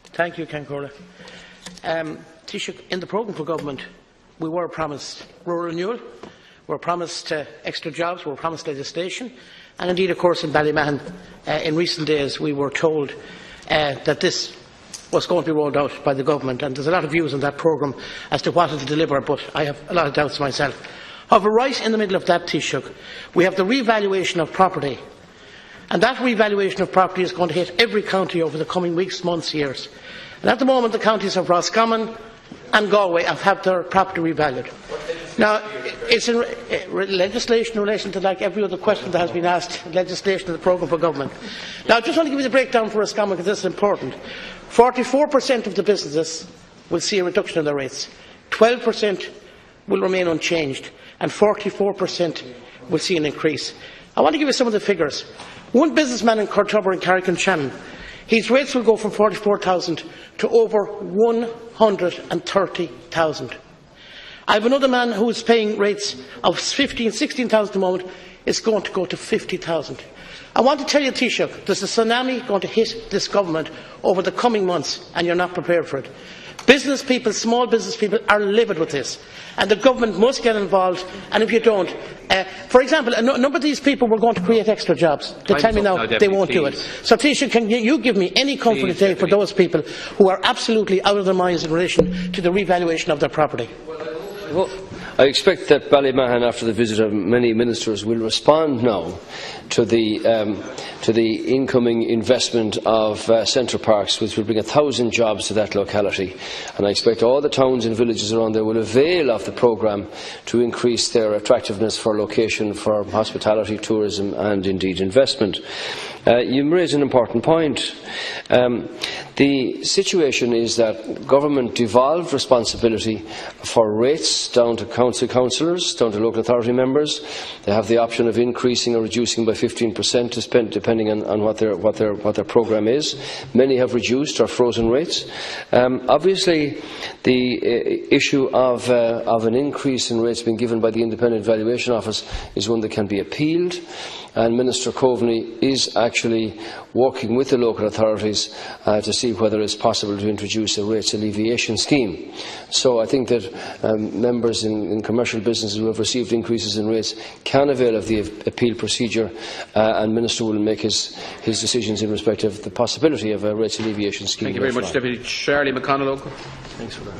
Thank you, Cancora. Taoiseach, in the programme for government, we were promised rural renewal, we were promised extra jobs, we were promised legislation, and indeed, of course, in Ballymahon, in recent days, we were told that this was going to be rolled out by the government, and there's a lot of views on that programme as to what it will deliver, but I have a lot of doubts myself. However, right in the middle of that, Taoiseach, we have the revaluation of property, and that revaluation of property is going to hit every county over the coming weeks, months, years. And at the moment, the counties of Roscommon and Galway have had their property revalued. Now, it's in legislation in relation to, like every other question that has been asked, legislation in the programme for government. Now, I just want to give you the breakdown for Roscommon because this is important. 44% of the businesses will see a reduction in their rates, 12% will remain unchanged, and 44% will see an increase. I want to give you some of the figures. One businessman in Cortubber and Carrick-on-Shannon, his rates will go from 44,000 to over 130,000. I have another man who is paying rates of 15,000, 16,000 at the moment. It's going to go to 50,000. I want to tell you, Taoiseach, there's a tsunami going to hit this government over the coming months, and you're not prepared for it. Business people, small business people, are livid with this, and the government must get involved. And if you don't, for example, a number of these people were going to create extra jobs. They tell me now they won't do it. So, Taoiseach, can you give me any comfort today for those people who are absolutely out of their minds in relation to the revaluation of their property? Well, I expect that Ballymahon, after the visit of many ministers, will respond now to the incoming investment of Centre Parks, which will bring 1,000 jobs to that locality. And I expect all the towns and villages around there will avail of the programme to increase their attractiveness for location, for hospitality, tourism and indeed investment. You raise an important point. The situation is that government devolved responsibility for rates down to councillors, down to local authority members. They have the option of increasing or reducing by 15% depending on what their programme is. Many have reduced or frozen rates. Obviously, the issue of an increase in rates being given by the Independent Valuation Office is one that can be appealed, and Minister Coveney is actually working with the local authorities to see whether it is possible to introduce a rates alleviation scheme. So I think that members in commercial businesses who have received increases in rates can avail of the appeal procedure, and Minister will make his decisions in respect of the possibility of a rates alleviation scheme. Thank you very much, Deputy Shirley McConnell. Thanks for that.